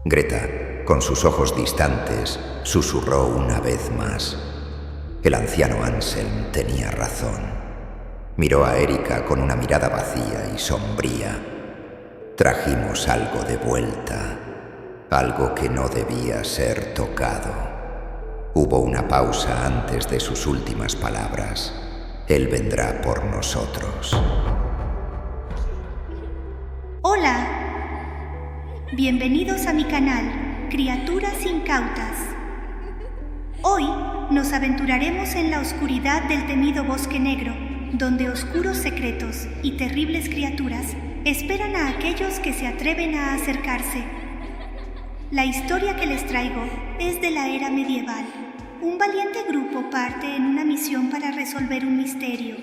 Greta, con sus ojos distantes, susurró una vez más. El anciano Anselm tenía razón. Miró a Erika con una mirada vacía y sombría. Trajimos algo de vuelta, algo que no debía ser tocado. Hubo una pausa antes de sus últimas palabras. Él vendrá por nosotros. Hola. Bienvenidos a mi canal, Criaturas Incautas. Hoy nos aventuraremos en la oscuridad del temido Bosque Negro, donde oscuros secretos y terribles criaturas esperan a aquellos que se atreven a acercarse. La historia que les traigo es de la era medieval. Un valiente grupo parte en una misión para resolver un misterio,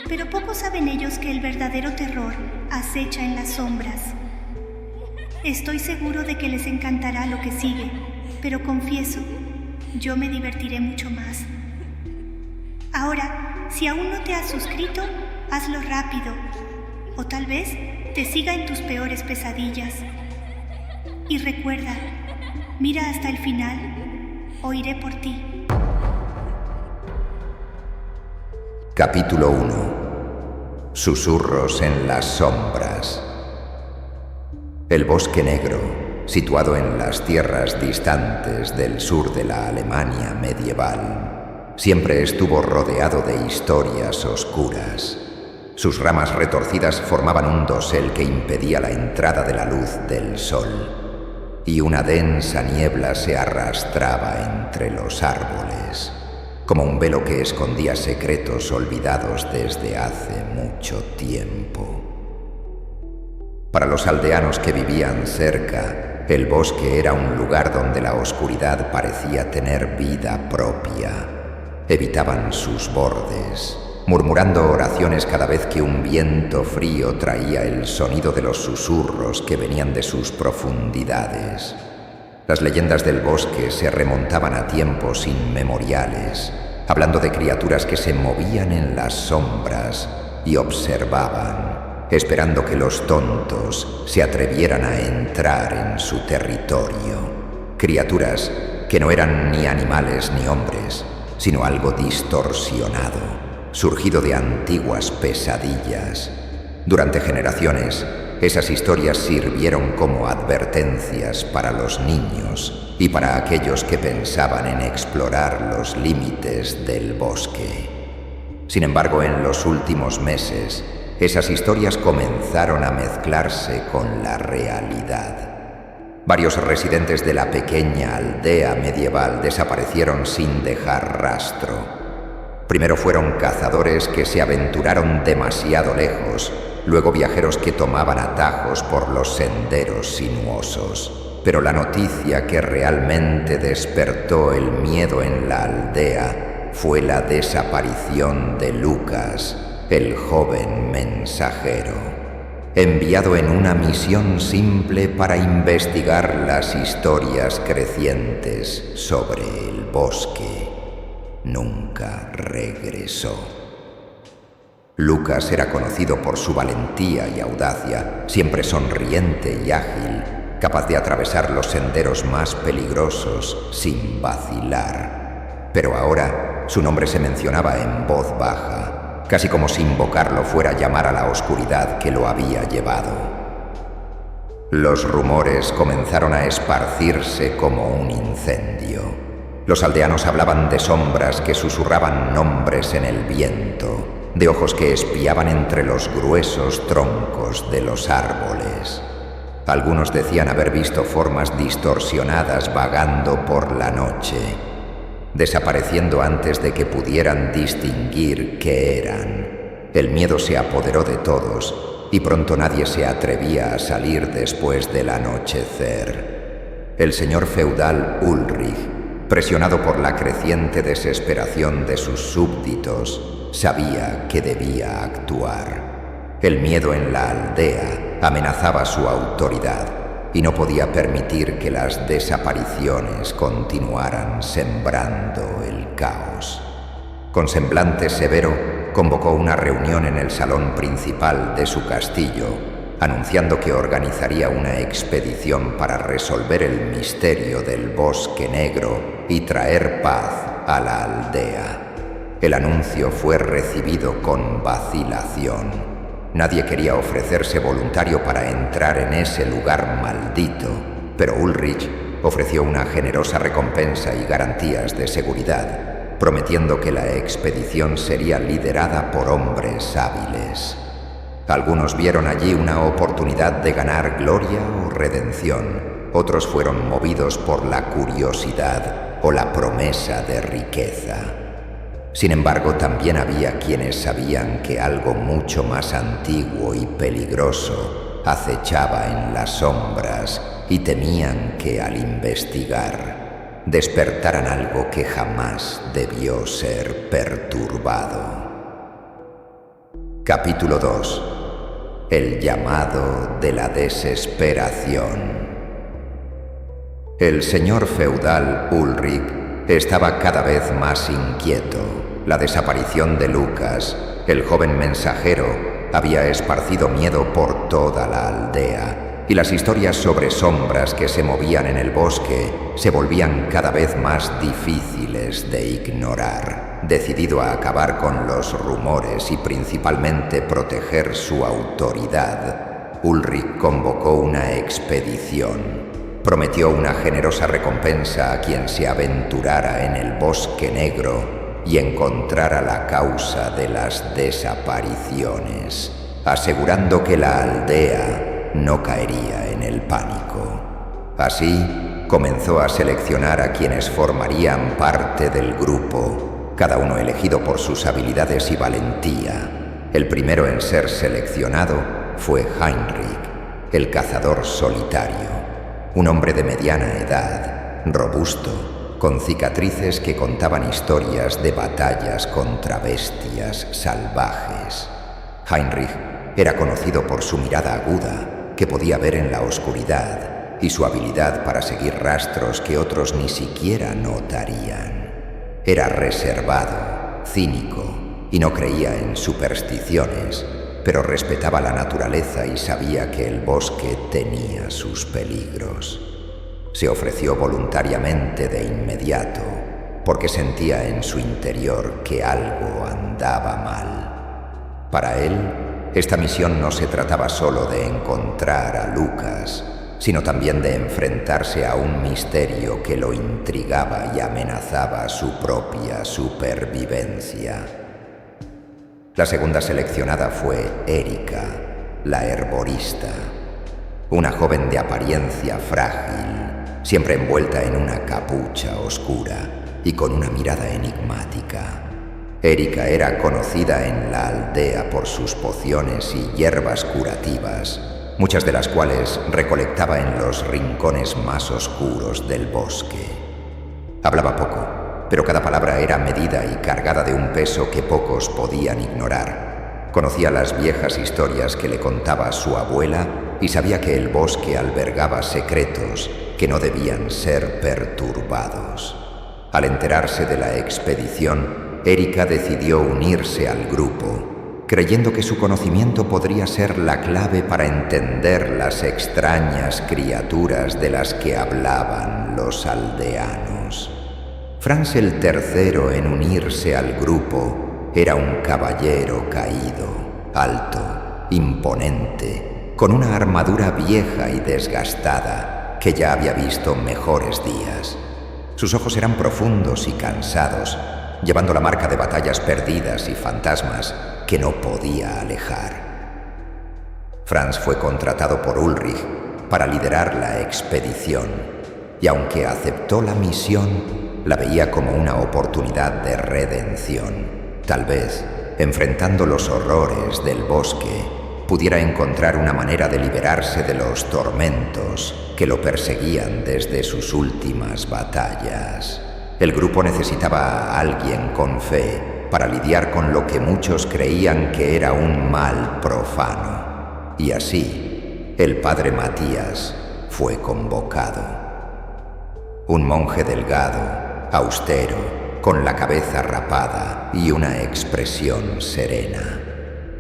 pero pocos saben ellos que el verdadero terror acecha en las sombras. Estoy seguro de que les encantará lo que sigue, pero confieso, yo me divertiré mucho más. Ahora, si aún no te has suscrito, hazlo rápido, o tal vez te siga en tus peores pesadillas. Y recuerda, mira hasta el final, o iré por ti. Capítulo 1. Susurros en las sombras. El Bosque Negro, situado en las tierras distantes del sur de la Alemania medieval, siempre estuvo rodeado de historias oscuras. Sus ramas retorcidas formaban un dosel que impedía la entrada de la luz del sol, y una densa niebla se arrastraba entre los árboles, como un velo que escondía secretos olvidados desde hace mucho tiempo. Para los aldeanos que vivían cerca, el bosque era un lugar donde la oscuridad parecía tener vida propia. Evitaban sus bordes, murmurando oraciones cada vez que un viento frío traía el sonido de los susurros que venían de sus profundidades. Las leyendas del bosque se remontaban a tiempos inmemoriales, hablando de criaturas que se movían en las sombras y observaban, esperando que los tontos se atrevieran a entrar en su territorio. Criaturas que no eran ni animales ni hombres, sino algo distorsionado, surgido de antiguas pesadillas. Durante generaciones, esas historias sirvieron como advertencias para los niños y para aquellos que pensaban en explorar los límites del bosque. Sin embargo, en los últimos meses, esas historias comenzaron a mezclarse con la realidad. Varios residentes de la pequeña aldea medieval desaparecieron sin dejar rastro. Primero fueron cazadores que se aventuraron demasiado lejos, luego viajeros que tomaban atajos por los senderos sinuosos. Pero la noticia que realmente despertó el miedo en la aldea fue la desaparición de Lucas, el joven mensajero, enviado en una misión simple para investigar las historias crecientes sobre el bosque. Nunca regresó. Lucas era conocido por su valentía y audacia, siempre sonriente y ágil, capaz de atravesar los senderos más peligrosos sin vacilar. Pero ahora su nombre se mencionaba en voz baja, casi como si invocarlo fuera llamar a la oscuridad que lo había llevado. Los rumores comenzaron a esparcirse como un incendio. Los aldeanos hablaban de sombras que susurraban nombres en el viento, de ojos que espiaban entre los gruesos troncos de los árboles. Algunos decían haber visto formas distorsionadas vagando por la noche, desapareciendo antes de que pudieran distinguir qué eran. El miedo se apoderó de todos y pronto nadie se atrevía a salir después del anochecer. El señor feudal Ulrich, presionado por la creciente desesperación de sus súbditos, sabía que debía actuar. El miedo en la aldea amenazaba su autoridad y no podía permitir que las desapariciones continuaran sembrando el caos. Con semblante severo, convocó una reunión en el salón principal de su castillo, anunciando que organizaría una expedición para resolver el misterio del Bosque Negro y traer paz a la aldea. El anuncio fue recibido con vacilación. Nadie quería ofrecerse voluntario para entrar en ese lugar maldito, pero Ulrich ofreció una generosa recompensa y garantías de seguridad, prometiendo que la expedición sería liderada por hombres hábiles. Algunos vieron allí una oportunidad de ganar gloria o redención. Otros fueron movidos por la curiosidad o la promesa de riqueza. Sin embargo, también había quienes sabían que algo mucho más antiguo y peligroso acechaba en las sombras y temían que al investigar despertaran algo que jamás debió ser perturbado. Capítulo 2. El llamado de la desesperación. El señor feudal Ulrich estaba cada vez más inquieto. La desaparición de Lucas, el joven mensajero, había esparcido miedo por toda la aldea, y las historias sobre sombras que se movían en el bosque se volvían cada vez más difíciles de ignorar. Decidido a acabar con los rumores y principalmente proteger su autoridad, Ulrich convocó una expedición. Prometió una generosa recompensa a quien se aventurara en el Bosque Negro y encontrara la causa de las desapariciones, asegurando que la aldea no caería en el pánico. Así, comenzó a seleccionar a quienes formarían parte del grupo, cada uno elegido por sus habilidades y valentía. El primero en ser seleccionado fue Heinrich, el cazador solitario, un hombre de mediana edad, robusto, con cicatrices que contaban historias de batallas contra bestias salvajes. Heinrich era conocido por su mirada aguda, que podía ver en la oscuridad, y su habilidad para seguir rastros que otros ni siquiera notarían. Era reservado, cínico, y no creía en supersticiones, pero respetaba la naturaleza y sabía que el bosque tenía sus peligros. Se ofreció voluntariamente de inmediato, porque sentía en su interior que algo andaba mal. Para él, esta misión no se trataba solo de encontrar a Lucas, sino también de enfrentarse a un misterio que lo intrigaba y amenazaba su propia supervivencia. La segunda seleccionada fue Erika, la herborista, una joven de apariencia frágil, siempre envuelta en una capucha oscura y con una mirada enigmática. Erika era conocida en la aldea por sus pociones y hierbas curativas, muchas de las cuales recolectaba en los rincones más oscuros del bosque. Hablaba poco, pero cada palabra era medida y cargada de un peso que pocos podían ignorar. Conocía las viejas historias que le contaba su abuela y sabía que el bosque albergaba secretos que no debían ser perturbados. Al enterarse de la expedición, Erika decidió unirse al grupo, creyendo que su conocimiento podría ser la clave para entender las extrañas criaturas de las que hablaban los aldeanos. Franz el tercero en unirse al grupo era un caballero caído, alto, imponente, con una armadura vieja y desgastada que ya había visto mejores días. Sus ojos eran profundos y cansados, llevando la marca de batallas perdidas y fantasmas que no podía alejar. Franz fue contratado por Ulrich para liderar la expedición, y aunque aceptó la misión, la veía como una oportunidad de redención. Tal vez, enfrentando los horrores del bosque, pudiera encontrar una manera de liberarse de los tormentos que lo perseguían desde sus últimas batallas. El grupo necesitaba a alguien con fe para lidiar con lo que muchos creían que era un mal profano. Y así, el padre Matías fue convocado. Un monje delgado, austero, con la cabeza rapada y una expresión serena.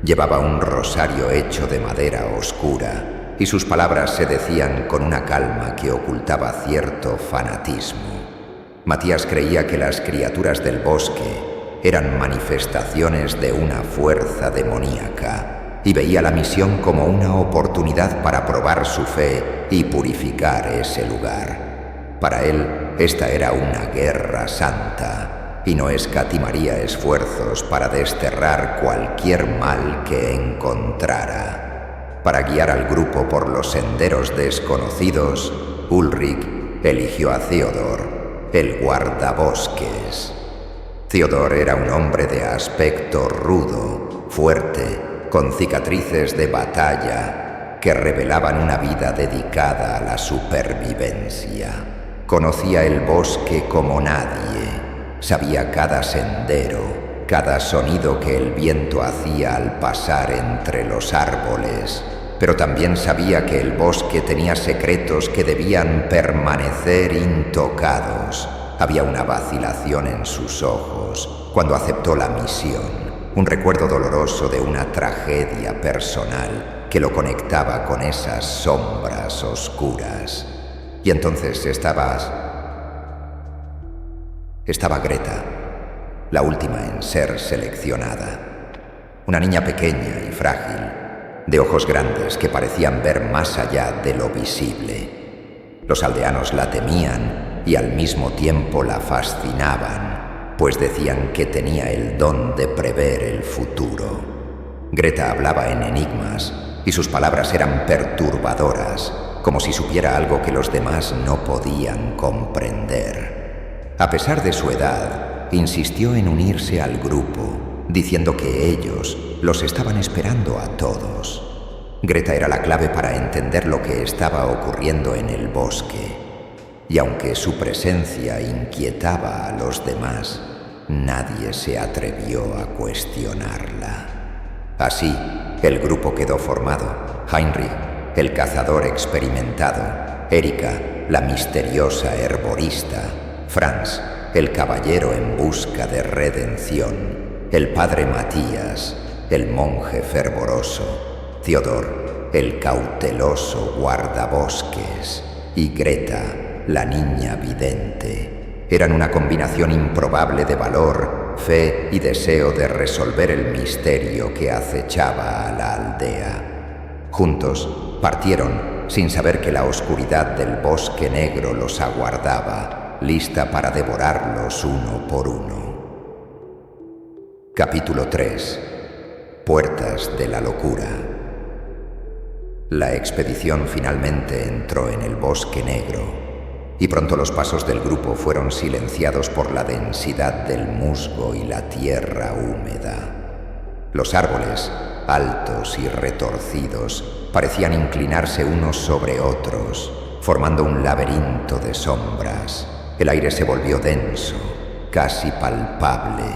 Llevaba un rosario hecho de madera oscura y sus palabras se decían con una calma que ocultaba cierto fanatismo. Matías creía que las criaturas del bosque eran manifestaciones de una fuerza demoníaca y veía la misión como una oportunidad para probar su fe y purificar ese lugar. Para él, esta era una guerra santa y no escatimaría esfuerzos para desterrar cualquier mal que encontrara. Para guiar al grupo por los senderos desconocidos, Ulrich eligió a Theodor, el guardabosques. Theodor era un hombre de aspecto rudo, fuerte, con cicatrices de batalla que revelaban una vida dedicada a la supervivencia. Conocía el bosque como nadie, sabía cada sendero, cada sonido que el viento hacía al pasar entre los árboles, pero también sabía que el bosque tenía secretos que debían permanecer intocados. Había una vacilación en sus ojos cuando aceptó la misión, un recuerdo doloroso de una tragedia personal que lo conectaba con esas sombras oscuras. Y entonces estaba Greta, la última en ser seleccionada. Una niña pequeña y frágil, de ojos grandes que parecían ver más allá de lo visible. Los aldeanos la temían y al mismo tiempo la fascinaban, pues decían que tenía el don de prever el futuro. Greta hablaba en enigmas y sus palabras eran perturbadoras, como si supiera algo que los demás no podían comprender. A pesar de su edad, insistió en unirse al grupo, diciendo que ellos los estaban esperando a todos. Greta era la clave para entender lo que estaba ocurriendo en el bosque, y aunque su presencia inquietaba a los demás, nadie se atrevió a cuestionarla. Así, el grupo quedó formado. Heinrich, el cazador experimentado; Erika, la misteriosa herborista; Franz, el caballero en busca de redención; el padre Matías, el monje fervoroso; Theodor, el cauteloso guardabosques; y Greta, la niña vidente. Eran una combinación improbable de valor, fe y deseo de resolver el misterio que acechaba a la aldea. Juntos partieron sin saber que la oscuridad del bosque negro los aguardaba, lista para devorarlos uno por uno. Capítulo 3. Puertas de la locura. La expedición finalmente entró en el bosque negro, y pronto los pasos del grupo fueron silenciados por la densidad del musgo y la tierra húmeda. Los árboles, altos y retorcidos, parecían inclinarse unos sobre otros, formando un laberinto de sombras. El aire se volvió denso, casi palpable,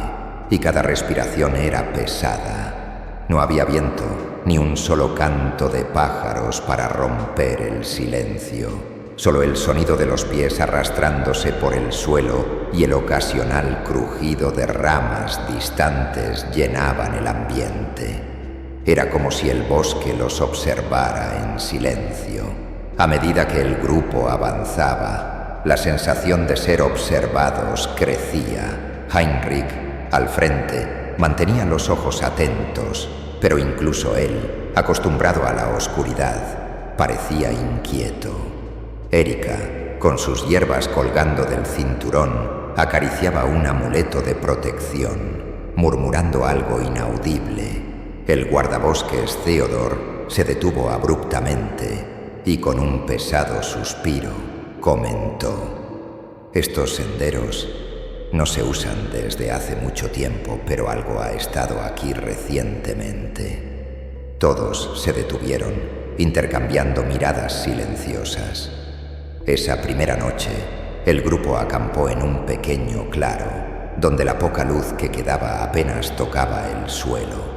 y cada respiración era pesada. No había viento, ni un solo canto de pájaros para romper el silencio. Solo el sonido de los pies arrastrándose por el suelo y el ocasional crujido de ramas distantes llenaban el ambiente. Era como si el bosque los observara en silencio. A medida que el grupo avanzaba, la sensación de ser observados crecía. Heinrich, al frente, mantenía los ojos atentos, pero incluso él, acostumbrado a la oscuridad, parecía inquieto. Erika, con sus hierbas colgando del cinturón, acariciaba un amuleto de protección, murmurando algo inaudible. El guardabosques Theodor se detuvo abruptamente y con un pesado suspiro comentó: «Estos senderos no se usan desde hace mucho tiempo, pero algo ha estado aquí recientemente». Todos se detuvieron, intercambiando miradas silenciosas. Esa primera noche, el grupo acampó en un pequeño claro, donde la poca luz que quedaba apenas tocaba el suelo.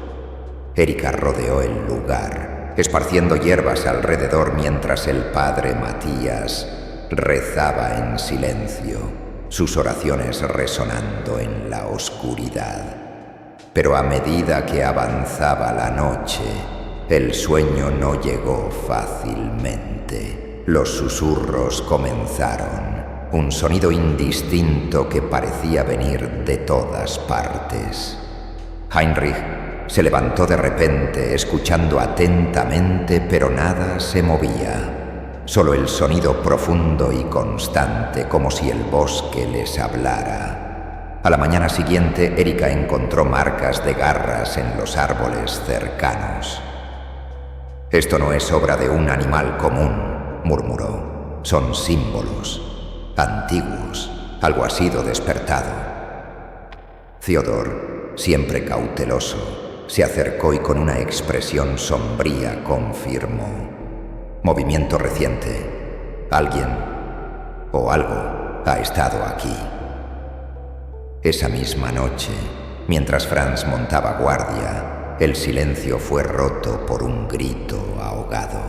Erika rodeó el lugar, esparciendo hierbas alrededor mientras el padre Matías rezaba en silencio, sus oraciones resonando en la oscuridad. Pero a medida que avanzaba la noche, el sueño no llegó fácilmente. Los susurros comenzaron, un sonido indistinto que parecía venir de todas partes. Heinrich se levantó de repente, escuchando atentamente, pero nada se movía. Solo el sonido profundo y constante, como si el bosque les hablara. A la mañana siguiente, Erika encontró marcas de garras en los árboles cercanos. «Esto no es obra de un animal común», murmuró. «Son símbolos antiguos. Algo ha sido despertado». Theodor, siempre cauteloso, se acercó y con una expresión sombría confirmó: «Movimiento reciente. Alguien o algo ha estado aquí». Esa misma noche, mientras Franz montaba guardia, el silencio fue roto por un grito ahogado.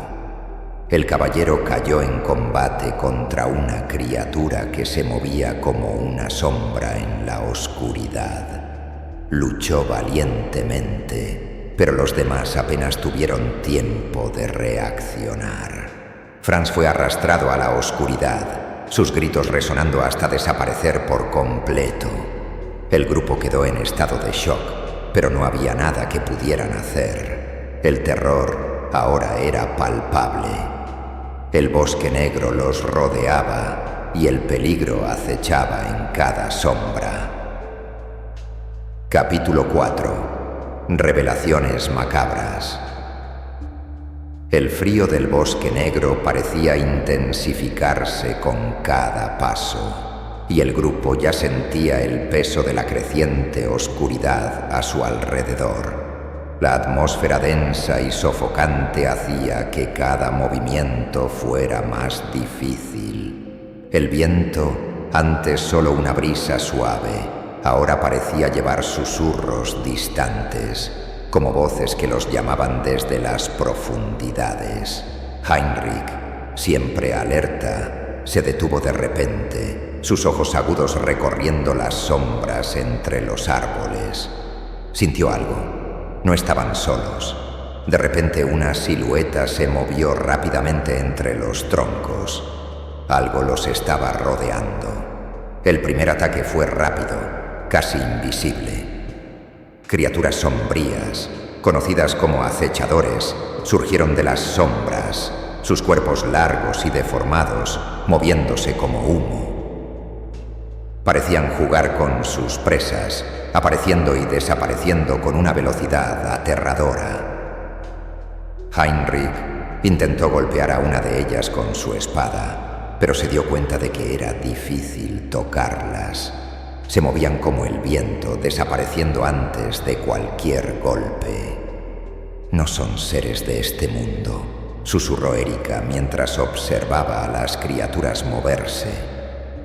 El caballero cayó en combate contra una criatura que se movía como una sombra en la oscuridad. Luchó valientemente, pero los demás apenas tuvieron tiempo de reaccionar. Franz fue arrastrado a la oscuridad, sus gritos resonando hasta desaparecer por completo. El grupo quedó en estado de shock, pero no había nada que pudieran hacer. El terror ahora era palpable. El bosque negro los rodeaba y el peligro acechaba en cada sombra. Capítulo 4. Revelaciones macabras. El frío del bosque negro parecía intensificarse con cada paso, y el grupo ya sentía el peso de la creciente oscuridad a su alrededor. La atmósfera densa y sofocante hacía que cada movimiento fuera más difícil. El viento, antes solo una brisa suave, ahora parecía llevar susurros distantes, como voces que los llamaban desde las profundidades. Heinrich, siempre alerta, se detuvo de repente, sus ojos agudos recorriendo las sombras entre los árboles. Sintió algo. No estaban solos. De repente una silueta se movió rápidamente entre los troncos. Algo los estaba rodeando. El primer ataque fue rápido, casi invisible. Criaturas sombrías, conocidas como acechadores, surgieron de las sombras, sus cuerpos largos y deformados, moviéndose como humo. Parecían jugar con sus presas, apareciendo y desapareciendo con una velocidad aterradora. Heinrich intentó golpear a una de ellas con su espada, pero se dio cuenta de que era difícil tocarlas. Se movían como el viento, desapareciendo antes de cualquier golpe. «No son seres de este mundo», susurró Erika mientras observaba a las criaturas moverse.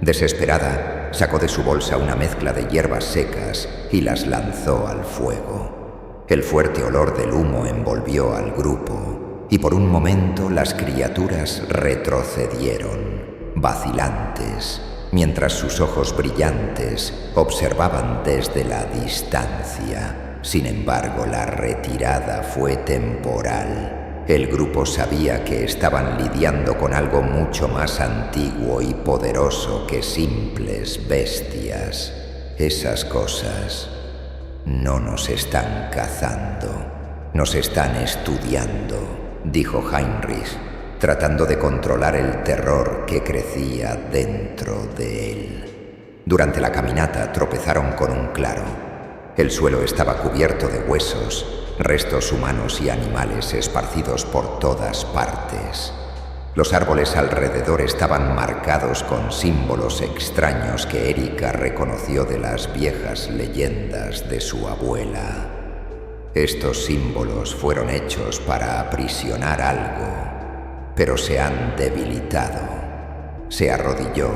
Desesperada, sacó de su bolsa una mezcla de hierbas secas y las lanzó al fuego. El fuerte olor del humo envolvió al grupo y por un momento las criaturas retrocedieron, vacilantes, mientras sus ojos brillantes observaban desde la distancia. Sin embargo, la retirada fue temporal. El grupo sabía que estaban lidiando con algo mucho más antiguo y poderoso que simples bestias. Esas cosas no nos están cazando, nos están estudiando, dijo Heinrich, tratando de controlar el terror que crecía dentro de él. Durante la caminata tropezaron con un claro. El suelo estaba cubierto de huesos, restos humanos y animales esparcidos por todas partes. Los árboles alrededor estaban marcados con símbolos extraños que Erika reconoció de las viejas leyendas de su abuela. Estos símbolos fueron hechos para aprisionar algo, pero se han debilitado. Se arrodilló,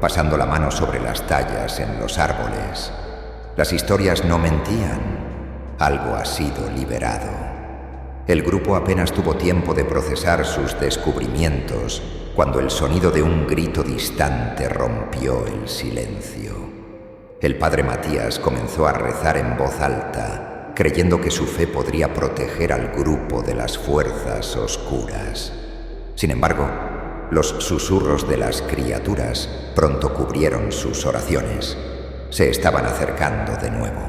pasando la mano sobre las tallas en los árboles. Las historias no mentían. Algo ha sido liberado. El grupo apenas tuvo tiempo de procesar sus descubrimientos cuando el sonido de un grito distante rompió el silencio. El padre Matías comenzó a rezar en voz alta, creyendo que su fe podría proteger al grupo de las fuerzas oscuras. Sin embargo, los susurros de las criaturas pronto cubrieron sus oraciones. Se estaban acercando de nuevo.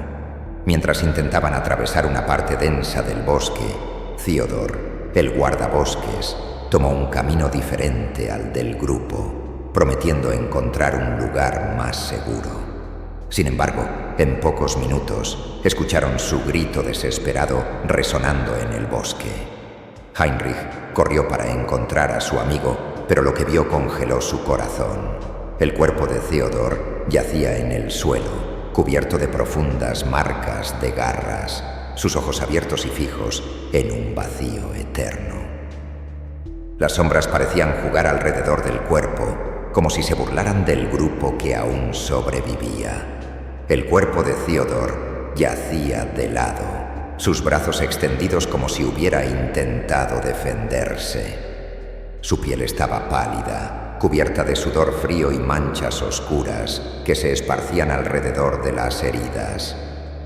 Mientras intentaban atravesar una parte densa del bosque, Theodore, el guardabosques, tomó un camino diferente al del grupo, prometiendo encontrar un lugar más seguro. Sin embargo, en pocos minutos, escucharon su grito desesperado resonando en el bosque. Heinrich corrió para encontrar a su amigo, pero lo que vio congeló su corazón. El cuerpo de Theodore yacía en el suelo, cubierto de profundas marcas de garras, sus ojos abiertos y fijos en un vacío eterno. Las sombras parecían jugar alrededor del cuerpo, como si se burlaran del grupo que aún sobrevivía. El cuerpo de Theodore yacía de lado, sus brazos extendidos como si hubiera intentado defenderse. Su piel estaba pálida, cubierta de sudor frío y manchas oscuras que se esparcían alrededor de las heridas.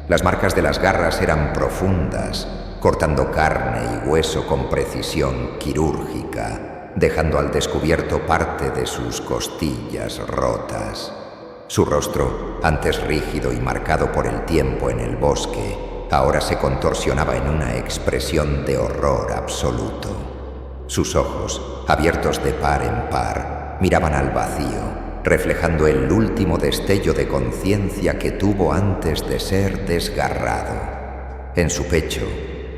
Las marcas de las garras eran profundas, cortando carne y hueso con precisión quirúrgica, dejando al descubierto parte de sus costillas rotas. Su rostro, antes rígido y marcado por el tiempo en el bosque, ahora se contorsionaba en una expresión de horror absoluto. Sus ojos, abiertos de par en par, miraban al vacío, reflejando el último destello de conciencia que tuvo antes de ser desgarrado. En su pecho,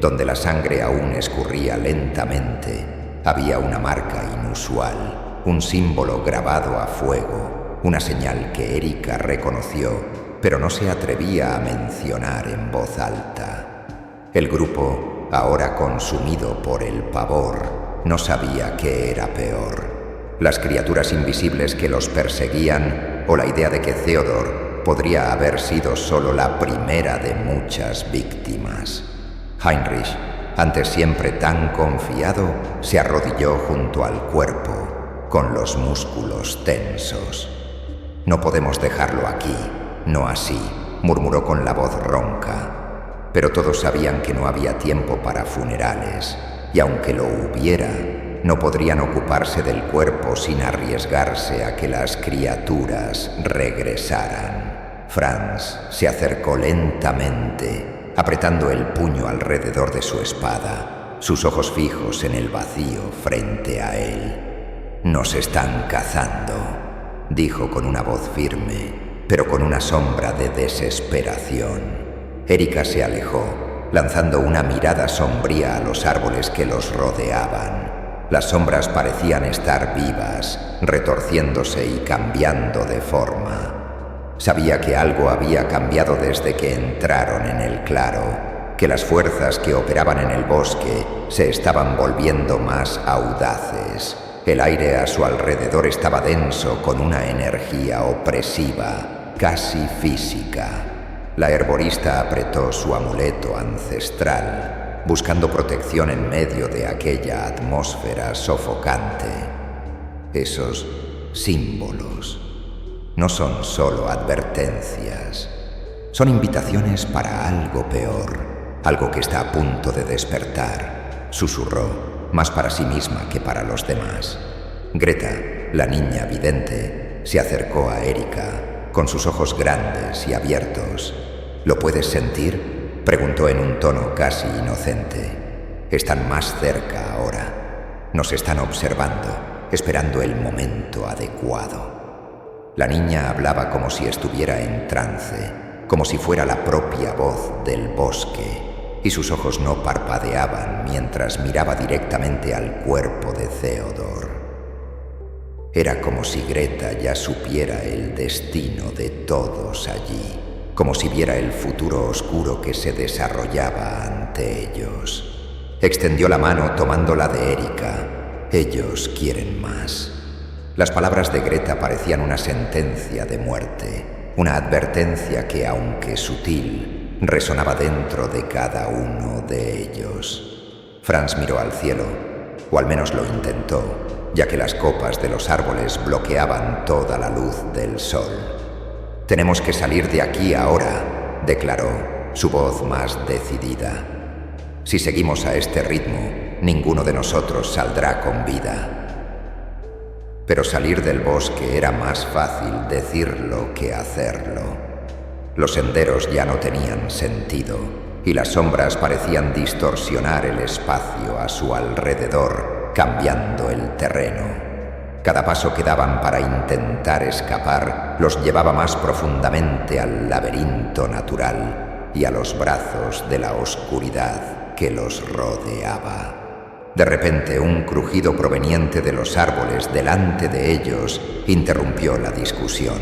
donde la sangre aún escurría lentamente, había una marca inusual, un símbolo grabado a fuego, una señal que Erika reconoció, pero no se atrevía a mencionar en voz alta. El grupo, ahora consumido por el pavor, no sabía qué era peor: las criaturas invisibles que los perseguían o la idea de que Theodore podría haber sido solo la primera de muchas víctimas. Heinrich, antes siempre tan confiado, se arrodilló junto al cuerpo, con los músculos tensos. «No podemos dejarlo aquí, no así», murmuró con la voz ronca. Pero todos sabían que no había tiempo para funerales, y aunque lo hubiera, no podrían ocuparse del cuerpo sin arriesgarse a que las criaturas regresaran. Franz se acercó lentamente, apretando el puño alrededor de su espada, sus ojos fijos en el vacío frente a él. «Nos están cazando», dijo con una voz firme, pero con una sombra de desesperación. Erika se alejó, lanzando una mirada sombría a los árboles que los rodeaban. Las sombras parecían estar vivas, retorciéndose y cambiando de forma. Sabía que algo había cambiado desde que entraron en el claro, que las fuerzas que operaban en el bosque se estaban volviendo más audaces. El aire a su alrededor estaba denso con una energía opresiva, casi física. La herborista apretó su amuleto ancestral, buscando protección en medio de aquella atmósfera sofocante. Esos símbolos no son solo advertencias, son invitaciones para algo peor, algo que está a punto de despertar, susurró, más para sí misma que para los demás. Greta, la niña vidente, se acercó a Erika, con sus ojos grandes y abiertos. «¿Lo puedes sentir?», preguntó en un tono casi inocente. «Están más cerca ahora. Nos están observando, esperando el momento adecuado». La niña hablaba como si estuviera en trance, como si fuera la propia voz del bosque, y sus ojos no parpadeaban mientras miraba directamente al cuerpo de Theodore. Era como si Greta ya supiera el destino de todos allí, como si viera el futuro oscuro que se desarrollaba ante ellos. Extendió la mano tomando la de Erika. «Ellos quieren más». Las palabras de Greta parecían una sentencia de muerte, una advertencia que, aunque sutil, resonaba dentro de cada uno de ellos. Franz miró al cielo, o al menos lo intentó, ya que las copas de los árboles bloqueaban toda la luz del sol. «Tenemos que salir de aquí ahora», declaró, su voz más decidida. «Si seguimos a este ritmo, ninguno de nosotros saldrá con vida». Pero salir del bosque era más fácil decirlo que hacerlo. Los senderos ya no tenían sentido y las sombras parecían distorsionar el espacio a su alrededor, cambiando el terreno. Cada paso que daban para intentar escapar los llevaba más profundamente al laberinto natural y a los brazos de la oscuridad que los rodeaba. De repente, un crujido proveniente de los árboles delante de ellos interrumpió la discusión.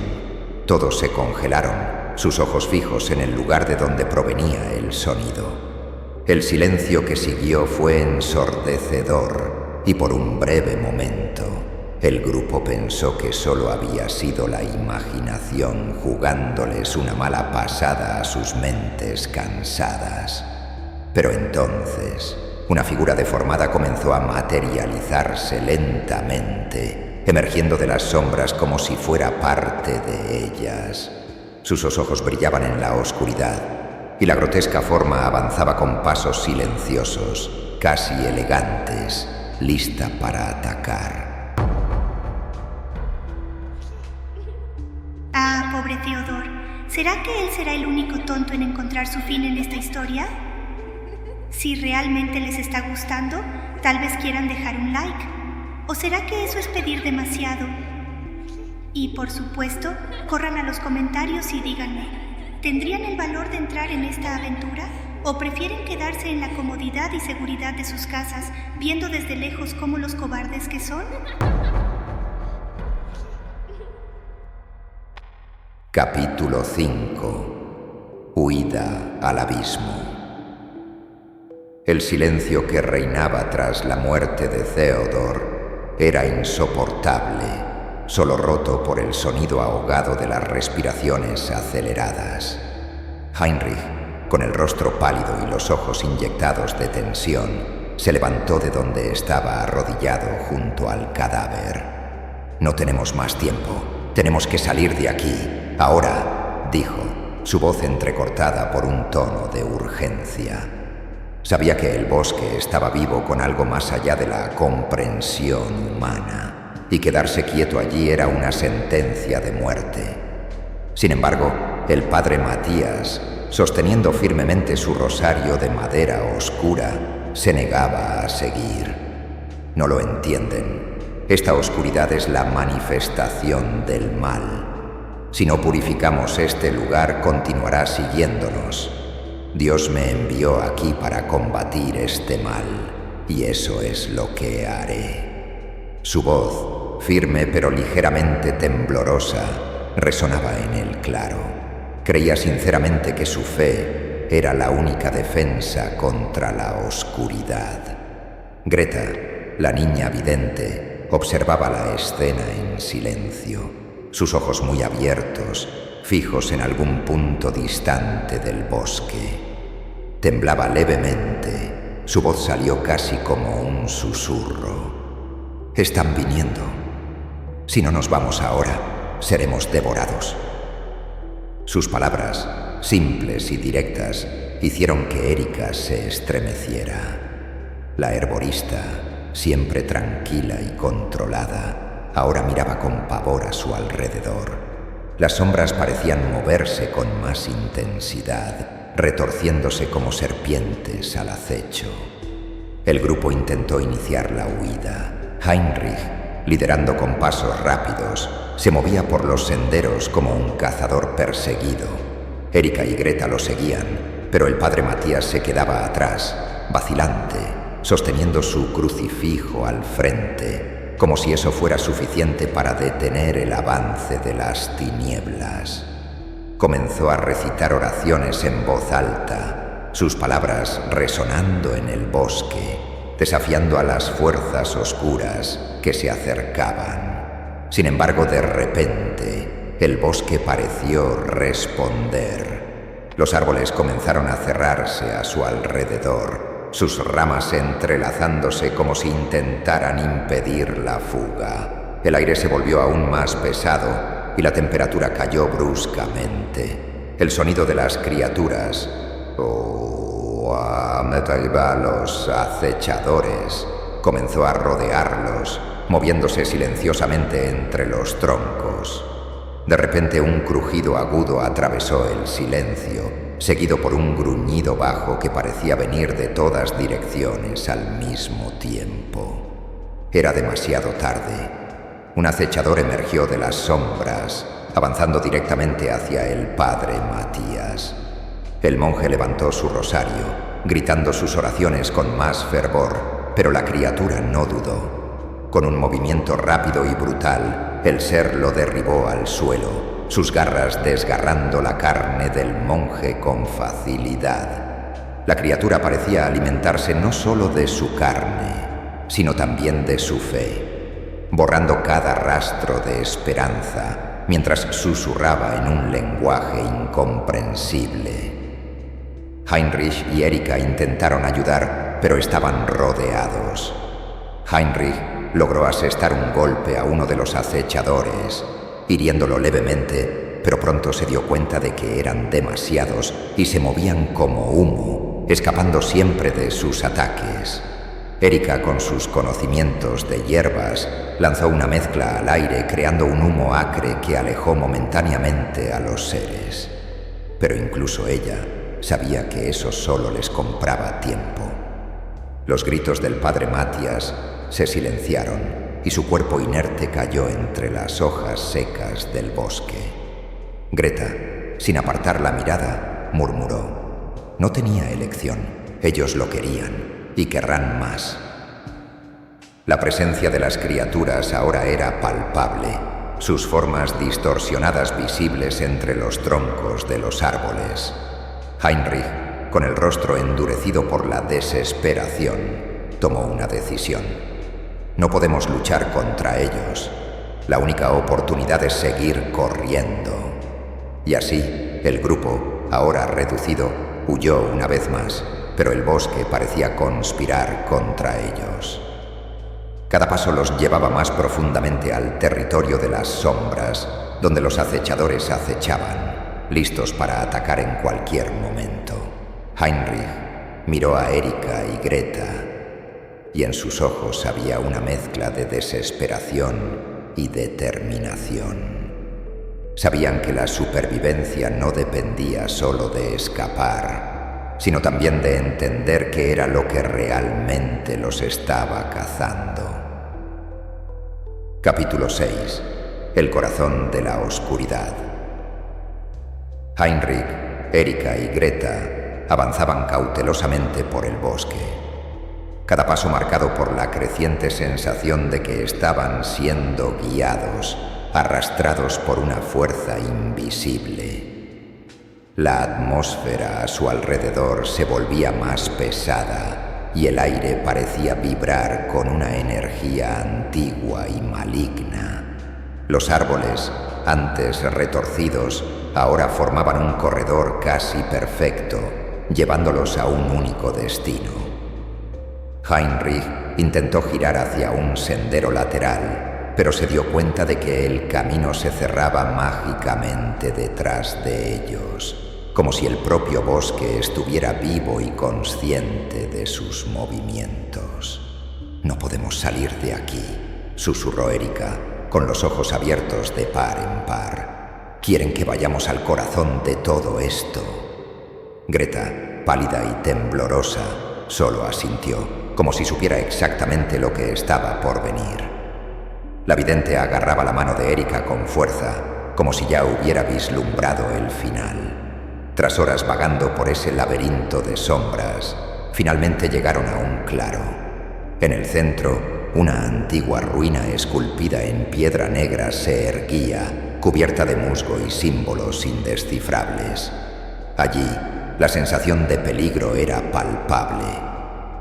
Todos se congelaron, sus ojos fijos en el lugar de donde provenía el sonido. El silencio que siguió fue ensordecedor y por un breve momento el grupo pensó que solo había sido la imaginación jugándoles una mala pasada a sus mentes cansadas. Pero entonces, una figura deformada comenzó a materializarse lentamente, emergiendo de las sombras como si fuera parte de ellas. Sus ojos brillaban en la oscuridad, y la grotesca forma avanzaba con pasos silenciosos, casi elegantes, lista para atacar. Ah, pobre Theodor. ¿Será que él será el único tonto en encontrar su fin en esta historia? Si realmente les está gustando, tal vez quieran dejar un like. ¿O será que eso es pedir demasiado? Y por supuesto, corran a los comentarios y díganme, ¿tendrían el valor de entrar en esta aventura? ¿O prefieren quedarse en la comodidad y seguridad de sus casas, viendo desde lejos cómo los cobardes que son? Capítulo 5. Huida al abismo. El silencio que reinaba tras la muerte de Theodor era insoportable, solo roto por el sonido ahogado de las respiraciones aceleradas. Heinrich, con el rostro pálido y los ojos inyectados de tensión, se levantó de donde estaba arrodillado junto al cadáver. «No tenemos más tiempo. Tenemos que salir de aquí. Ahora», dijo, su voz entrecortada por un tono de urgencia. Sabía que el bosque estaba vivo con algo más allá de la comprensión humana, y quedarse quieto allí era una sentencia de muerte. Sin embargo, el padre Matías, sosteniendo firmemente su rosario de madera oscura, se negaba a seguir. No lo entienden. Esta oscuridad es la manifestación del mal. Si no purificamos este lugar, continuará siguiéndonos. Dios me envió aquí para combatir este mal, y eso es lo que haré. Su voz, firme pero ligeramente temblorosa, resonaba en él claro. Creía sinceramente que su fe era la única defensa contra la oscuridad. Greta, la niña vidente, observaba la escena en silencio, sus ojos muy abiertos, fijos en algún punto distante del bosque. Temblaba levemente, su voz salió casi como un susurro. «Están viniendo. Si no nos vamos ahora, seremos devorados». Sus palabras, simples y directas, hicieron que Erika se estremeciera. La herborista, siempre tranquila y controlada, ahora miraba con pavor a su alrededor. Las sombras parecían moverse con más intensidad, retorciéndose como serpientes al acecho. El grupo intentó iniciar la huida. Heinrich, liderando con pasos rápidos, se movía por los senderos como un cazador perseguido. Erika y Greta lo seguían, pero el padre Matías se quedaba atrás, vacilante, sosteniendo su crucifijo al frente, como si eso fuera suficiente para detener el avance de las tinieblas. Comenzó a recitar oraciones en voz alta, sus palabras resonando en el bosque, desafiando a las fuerzas oscuras que se acercaban. Sin embargo, de repente, el bosque pareció responder. Los árboles comenzaron a cerrarse a su alrededor, sus ramas entrelazándose como si intentaran impedir la fuga. El aire se volvió aún más pesado y la temperatura cayó bruscamente. El sonido de las criaturas, los acechadores, comenzó a rodearlos, moviéndose silenciosamente entre los troncos. De repente un crujido agudo atravesó el silencio, seguido por un gruñido bajo que parecía venir de todas direcciones al mismo tiempo. Era demasiado tarde. Un acechador emergió de las sombras, avanzando directamente hacia el padre Matías. El monje levantó su rosario, gritando sus oraciones con más fervor, pero la criatura no dudó. Con un movimiento rápido y brutal, el ser lo derribó al suelo, sus garras desgarrando la carne del monje con facilidad. La criatura parecía alimentarse no solo de su carne, sino también de su fe, borrando cada rastro de esperanza, mientras susurraba en un lenguaje incomprensible. Heinrich y Erika intentaron ayudar, pero estaban rodeados. Heinrich logró asestar un golpe a uno de los acechadores, hiriéndolo levemente, pero pronto se dio cuenta de que eran demasiados y se movían como humo, escapando siempre de sus ataques. Erika, con sus conocimientos de hierbas, lanzó una mezcla al aire creando un humo acre que alejó momentáneamente a los seres. Pero incluso ella sabía que eso solo les compraba tiempo. Los gritos del padre Matías se silenciaron y su cuerpo inerte cayó entre las hojas secas del bosque. Greta, sin apartar la mirada, murmuró: no tenía elección, ellos lo querían y querrán más. La presencia de las criaturas ahora era palpable, sus formas distorsionadas visibles entre los troncos de los árboles. Heinrich, con el rostro endurecido por la desesperación, tomó una decisión. No podemos luchar contra ellos. La única oportunidad es seguir corriendo. Y así, el grupo, ahora reducido, huyó una vez más, pero el bosque parecía conspirar contra ellos. Cada paso los llevaba más profundamente al territorio de las sombras, donde los acechadores acechaban, listos para atacar en cualquier momento. Heinrich miró a Erika y Greta, y en sus ojos había una mezcla de desesperación y determinación. Sabían que la supervivencia no dependía solo de escapar, sino también de entender qué era lo que realmente los estaba cazando. Capítulo 6. El corazón de la oscuridad. Heinrich, Erika y Greta avanzaban cautelosamente por el bosque, cada paso marcado por la creciente sensación de que estaban siendo guiados, arrastrados por una fuerza invisible. La atmósfera a su alrededor se volvía más pesada y el aire parecía vibrar con una energía antigua y maligna. Los árboles, antes retorcidos, ahora formaban un corredor casi perfecto, llevándolos a un único destino. Heinrich intentó girar hacia un sendero lateral, pero se dio cuenta de que el camino se cerraba mágicamente detrás de ellos, como si el propio bosque estuviera vivo y consciente de sus movimientos. «No podemos salir de aquí», susurró Erika, con los ojos abiertos de par en par. «Quieren que vayamos al corazón de todo esto». Greta, pálida y temblorosa, solo asintió, como si supiera exactamente lo que estaba por venir. La vidente agarraba la mano de Erika con fuerza, como si ya hubiera vislumbrado el final. Tras horas vagando por ese laberinto de sombras, finalmente llegaron a un claro. En el centro, una antigua ruina esculpida en piedra negra se erguía, cubierta de musgo y símbolos indescifrables. Allí, la sensación de peligro era palpable.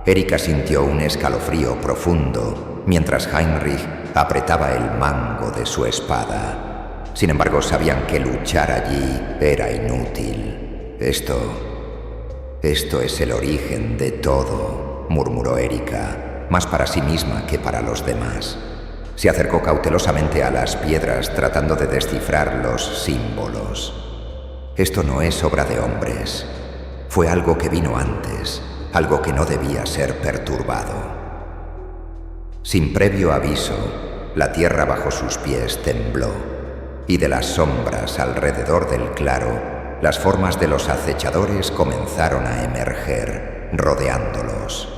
Erika sintió un escalofrío profundo, mientras Heinrich apretaba el mango de su espada. Sin embargo, sabían que luchar allí era inútil. Esto es el origen de todo», murmuró Erika, más para sí misma que para los demás. Se acercó cautelosamente a las piedras tratando de descifrar los símbolos. Esto no es obra de hombres. Fue algo que vino antes, algo que no debía ser perturbado. Sin previo aviso, la tierra bajo sus pies tembló, y de las sombras alrededor del claro, las formas de los acechadores comenzaron a emerger, rodeándolos.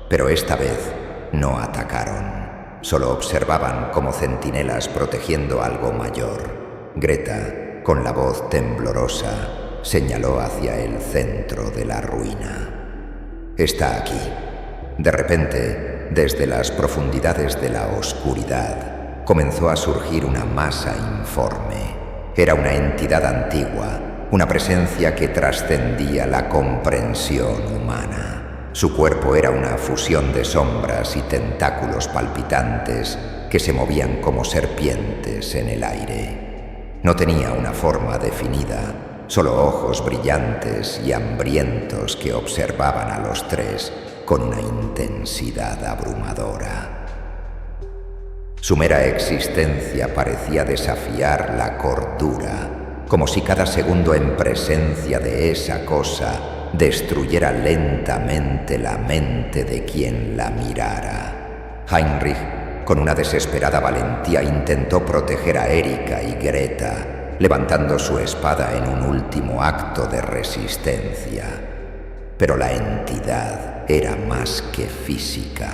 Pero esta vez no atacaron. Solo observaban como centinelas protegiendo algo mayor. Greta, con la voz temblorosa, señaló hacia el centro de la ruina. Está aquí. De repente, desde las profundidades de la oscuridad, comenzó a surgir una masa informe. Era una entidad antigua, una presencia que trascendía la comprensión humana. Su cuerpo era una fusión de sombras y tentáculos palpitantes que se movían como serpientes en el aire. No tenía una forma definida, solo ojos brillantes y hambrientos que observaban a los tres con una intensidad abrumadora. Su mera existencia parecía desafiar la cordura, como si cada segundo en presencia de esa cosa destruyera lentamente la mente de quien la mirara. Heinrich, con una desesperada valentía, intentó proteger a Erika y Greta, levantando su espada en un último acto de resistencia. Pero la entidad era más que física.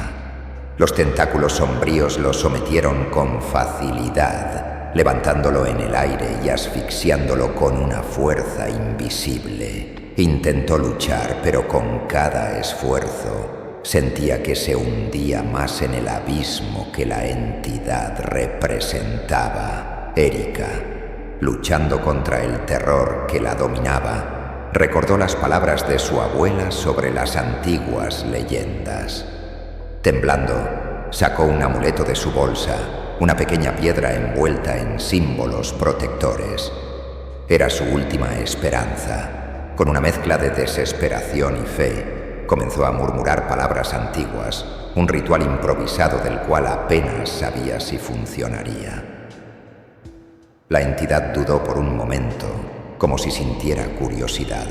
Los tentáculos sombríos lo sometieron con facilidad, levantándolo en el aire y asfixiándolo con una fuerza invisible. Intentó luchar, pero con cada esfuerzo sentía que se hundía más en el abismo que la entidad representaba. Erika, luchando contra el terror que la dominaba, recordó las palabras de su abuela sobre las antiguas leyendas. Temblando, sacó un amuleto de su bolsa, una pequeña piedra envuelta en símbolos protectores. Era su última esperanza. Con una mezcla de desesperación y fe, comenzó a murmurar palabras antiguas, un ritual improvisado del cual apenas sabía si funcionaría. La entidad dudó por un momento, como si sintiera curiosidad.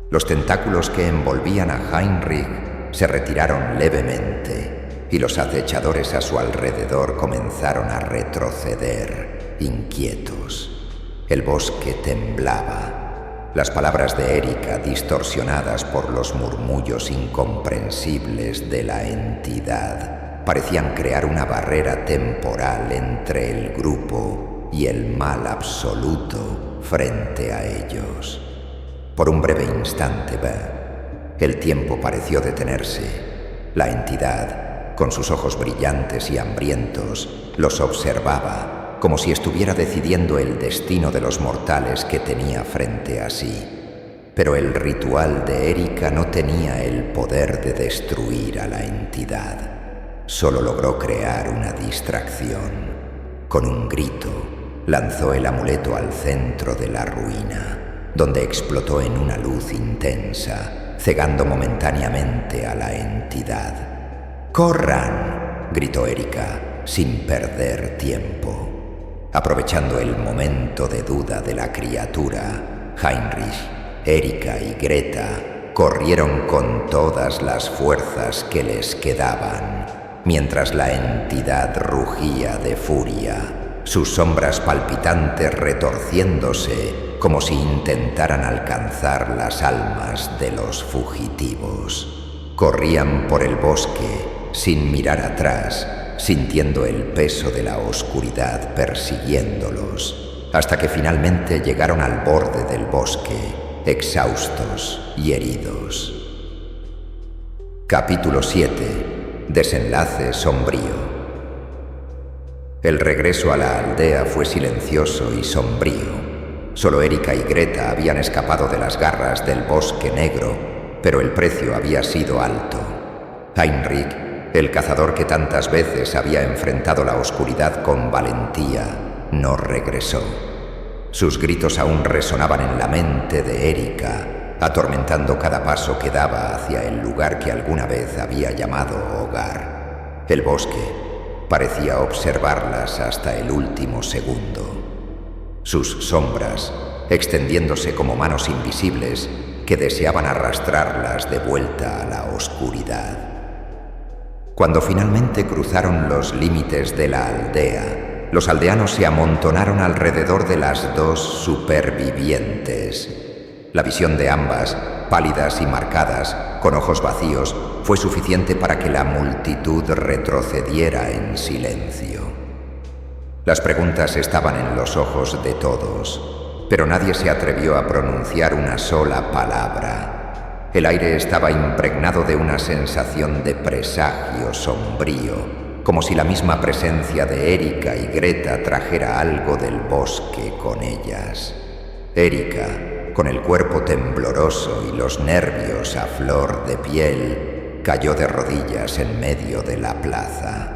Los tentáculos que envolvían a Heinrich se retiraron levemente, y los acechadores a su alrededor comenzaron a retroceder, inquietos. El bosque temblaba. Las palabras de Erika, distorsionadas por los murmullos incomprensibles de la entidad, parecían crear una barrera temporal entre el grupo y el mal absoluto frente a ellos. Por un breve instante, el tiempo pareció detenerse. La entidad, con sus ojos brillantes y hambrientos, los observaba, como si estuviera decidiendo el destino de los mortales que tenía frente a sí. Pero el ritual de Erika no tenía el poder de destruir a la entidad. Solo logró crear una distracción. Con un grito, lanzó el amuleto al centro de la ruina, donde explotó en una luz intensa, cegando momentáneamente a la entidad. ¡Corran!, gritó Erika, sin perder tiempo. Aprovechando el momento de duda de la criatura, Heinrich, Erika y Greta corrieron con todas las fuerzas que les quedaban, mientras la entidad rugía de furia, sus sombras palpitantes retorciéndose como si intentaran alcanzar las almas de los fugitivos. Corrían por el bosque sin mirar atrás, sintiendo el peso de la oscuridad persiguiéndolos, hasta que finalmente llegaron al borde del bosque, exhaustos y heridos. Capítulo 7. Desenlace sombrío. El regreso a la aldea fue silencioso y sombrío. Solo Erika y Greta habían escapado de las garras del bosque negro, pero el precio había sido alto. Heinrich, el cazador que tantas veces había enfrentado la oscuridad con valentía, no regresó. Sus gritos aún resonaban en la mente de Erika, atormentando cada paso que daba hacia el lugar que alguna vez había llamado hogar. El bosque, parecía observarlas hasta el último segundo. Sus sombras, extendiéndose como manos invisibles que deseaban arrastrarlas de vuelta a la oscuridad. Cuando finalmente cruzaron los límites de la aldea, los aldeanos se amontonaron alrededor de las dos supervivientes. La visión de ambas, pálidas y marcadas, con ojos vacíos, fue suficiente para que la multitud retrocediera en silencio. Las preguntas estaban en los ojos de todos, pero nadie se atrevió a pronunciar una sola palabra. El aire estaba impregnado de una sensación de presagio sombrío, como si la misma presencia de Erika y Greta trajera algo del bosque con ellas. Erika, con el cuerpo tembloroso y los nervios a flor de piel, cayó de rodillas en medio de la plaza.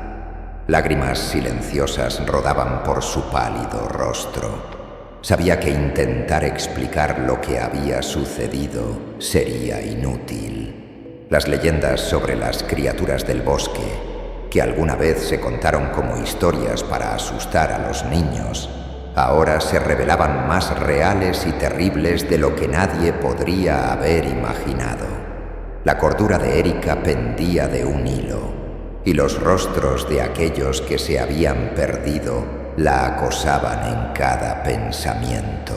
Lágrimas silenciosas rodaban por su pálido rostro. Sabía que intentar explicar lo que había sucedido sería inútil. Las leyendas sobre las criaturas del bosque, que alguna vez se contaron como historias para asustar a los niños, ahora se revelaban más reales y terribles de lo que nadie podría haber imaginado. La cordura de Erika pendía de un hilo, y los rostros de aquellos que se habían perdido la acosaban en cada pensamiento.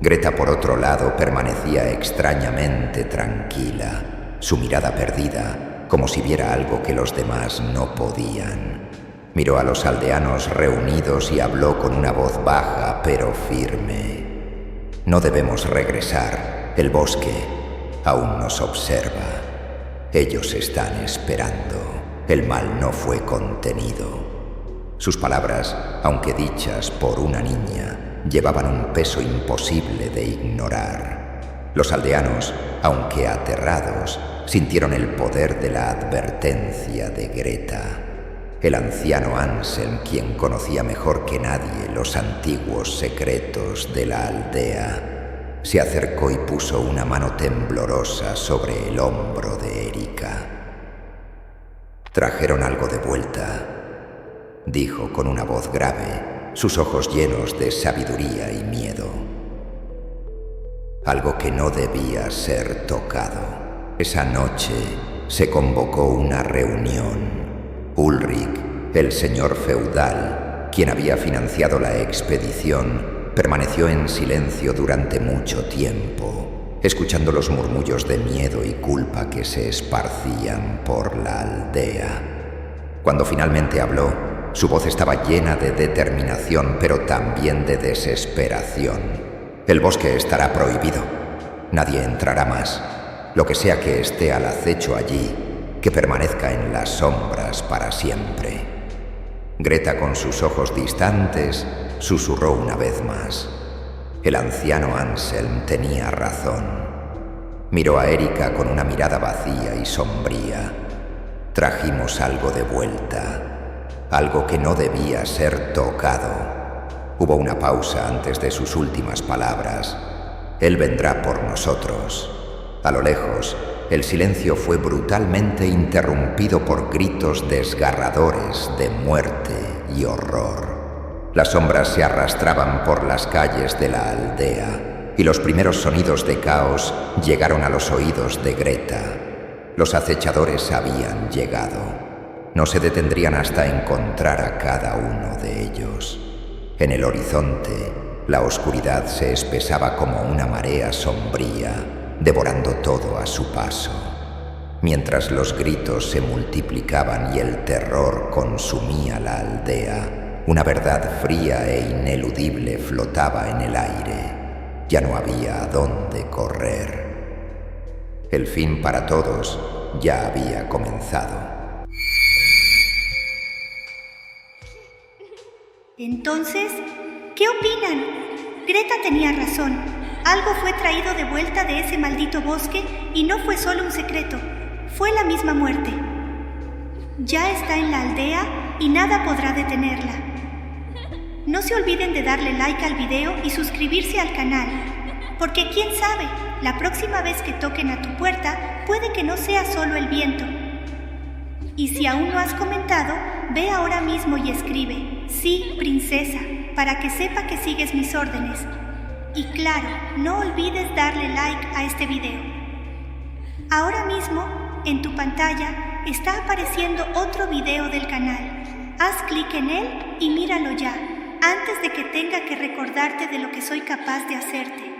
Greta, por otro lado, permanecía extrañamente tranquila, su mirada perdida, como si viera algo que los demás no podían. Miró a los aldeanos reunidos y habló con una voz baja pero firme. No debemos regresar. El bosque aún nos observa. Ellos están esperando. El mal no fue contenido. Sus palabras, aunque dichas por una niña, llevaban un peso imposible de ignorar. Los aldeanos, aunque aterrados, sintieron el poder de la advertencia de Greta. El anciano Anselm, quien conocía mejor que nadie los antiguos secretos de la aldea, se acercó y puso una mano temblorosa sobre el hombro de Erika. «Trajeron algo de vuelta», dijo con una voz grave, sus ojos llenos de sabiduría y miedo. Algo que no debía ser tocado. Esa noche se convocó una reunión. Ulrich, el señor feudal, quien había financiado la expedición, permaneció en silencio durante mucho tiempo, escuchando los murmullos de miedo y culpa que se esparcían por la aldea. Cuando finalmente habló, su voz estaba llena de determinación, pero también de desesperación. El bosque estará prohibido. Nadie entrará más. Lo que sea que esté al acecho allí, que permanezca en las sombras para siempre. Greta, con sus ojos distantes, susurró una vez más. El anciano Anselm tenía razón. Miró a Erika con una mirada vacía y sombría. Trajimos algo de vuelta. Algo que no debía ser tocado. Hubo una pausa antes de sus últimas palabras. Él vendrá por nosotros. A lo lejos, el silencio fue brutalmente interrumpido por gritos desgarradores de muerte y horror. Las sombras se arrastraban por las calles de la aldea, y los primeros sonidos de caos llegaron a los oídos de Greta. Los acechadores habían llegado. No se detendrían hasta encontrar a cada uno de ellos. En el horizonte, la oscuridad se espesaba como una marea sombría, devorando todo a su paso. Mientras los gritos se multiplicaban y el terror consumía la aldea, una verdad fría e ineludible flotaba en el aire. Ya no había a dónde correr. El fin para todos ya había comenzado. Entonces, ¿qué opinan? Greta tenía razón. Algo fue traído de vuelta de ese maldito bosque y no fue solo un secreto. Fue la misma muerte. Ya está en la aldea y nada podrá detenerla. No se olviden de darle like al video y suscribirse al canal, porque quién sabe, la próxima vez que toquen a tu puerta puede que no sea solo el viento. Y si aún no has comentado, ve ahora mismo y escribe, sí, princesa, para que sepa que sigues mis órdenes. Y claro, no olvides darle like a este video. Ahora mismo, en tu pantalla, está apareciendo otro video del canal. Haz clic en él y míralo ya, antes de que tenga que recordarte de lo que soy capaz de hacerte.